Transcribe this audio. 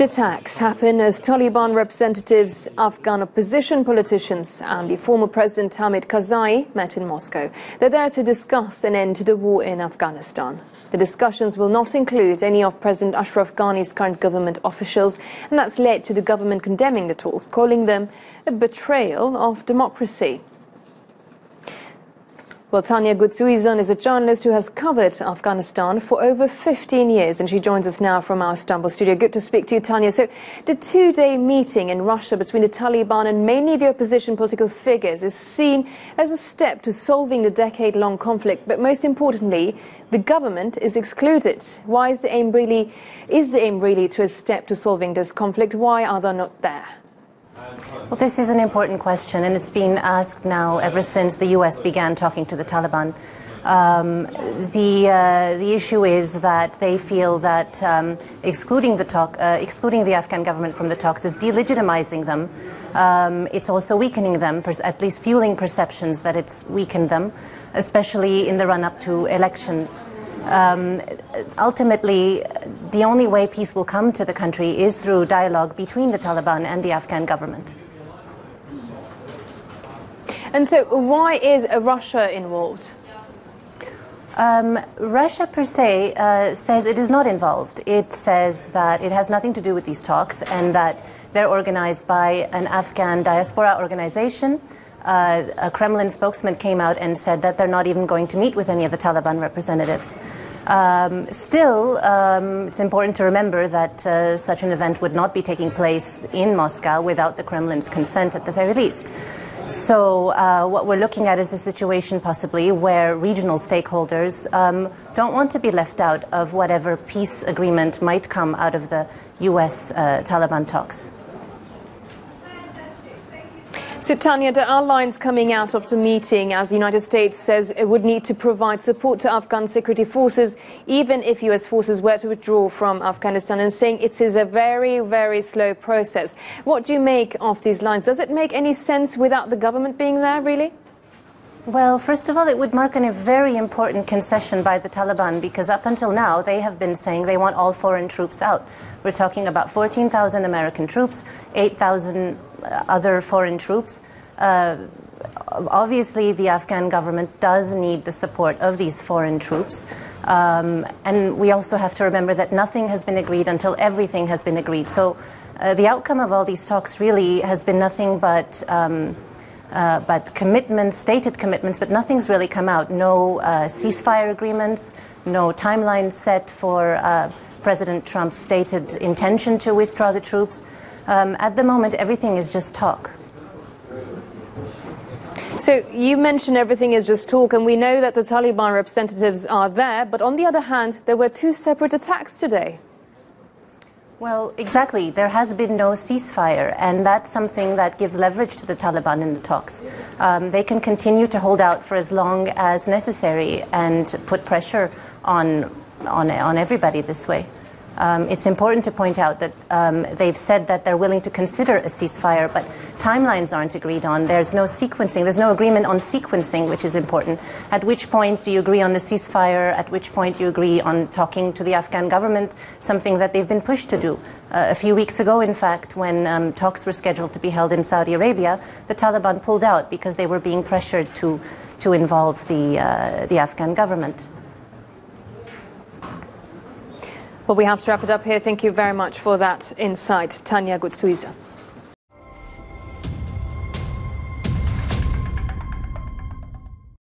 Attacks happen as Taliban representatives, Afghan opposition politicians and the former President Hamid Karzai met in Moscow. They're there to discuss an end to the war in Afghanistan. The discussions will not include any of President Ashraf Ghani's current government officials, and that's led to the government condemning the talks, calling them a betrayal of democracy. Well, Tanya Goudsouzian is a journalist who has covered Afghanistan for over 15 years, and she joins us now from our Istanbul studio. Good to speak to you, Tanya. So, the two-day meeting in Russia between the Taliban and mainly the opposition political figures is seen as a step to solving the decade-long conflict, but most importantly, the government is excluded. Why is the aim really to a step to solving this conflict? Why are they not there? Well, this is an important question, and it's been asked now ever since the U.S. began talking to the Taliban. The issue is that they feel that excluding the Afghan government from the talks is delegitimizing them. It's also weakening them, at least fueling perceptions that it's weakened them, especially in the run-up to elections. Ultimately, the only way peace will come to the country is through dialogue between the Taliban and the Afghan government. And so why is Russia involved? Russia per se says it is not involved. It says that it has nothing to do with these talks and that they're organized by an Afghan diaspora organization. A Kremlin spokesman came out and said that they're not even going to meet with any of the Taliban representatives. Still, it's important to remember that such an event would not be taking place in Moscow without the Kremlin's consent at the very least. So what we're looking at is a situation possibly where regional stakeholders don't want to be left out of whatever peace agreement might come out of the U.S. Taliban talks. So, Tanya, there are lines coming out of the meeting as the United States says it would need to provide support to Afghan security forces, even if U.S. forces were to withdraw from Afghanistan, and saying it is a very, very slow process. What do you make of these lines? Does it make any sense without the government being there, really? Well, first of all, it would mark a very important concession by the Taliban, because up until now they have been saying they want all foreign troops out. We're talking about 14,000 American troops, 8,000 other foreign troops. Obviously, the Afghan government does need the support of these foreign troops. And we also have to remember that nothing has been agreed until everything has been agreed. So the outcome of all these talks really has been nothing but commitments, stated commitments, but nothing's really come out. No ceasefire agreements, no timeline set for President Trump's stated intention to withdraw the troops. At the moment, everything is just talk. So you mentioned everything is just talk, and we know that the Taliban representatives are there, but on the other hand, there were two separate attacks today. Well, exactly. There has been no ceasefire, and that's something that gives leverage to the Taliban in the talks. They can continue to hold out for as long as necessary and put pressure on everybody this way. It's important to point out that they've said that they're willing to consider a ceasefire, but timelines aren't agreed on. There's no sequencing. There's no agreement on sequencing, which is important. At which point do you agree on the ceasefire? At which point do you agree on talking to the Afghan government, something that they've been pushed to do? A few weeks ago, in fact, when talks were scheduled to be held in Saudi Arabia, the Taliban pulled out because they were being pressured to involve the Afghan government. Well, we have to wrap it up here. Thank you very much for that insight, Tanya Goudsouzian.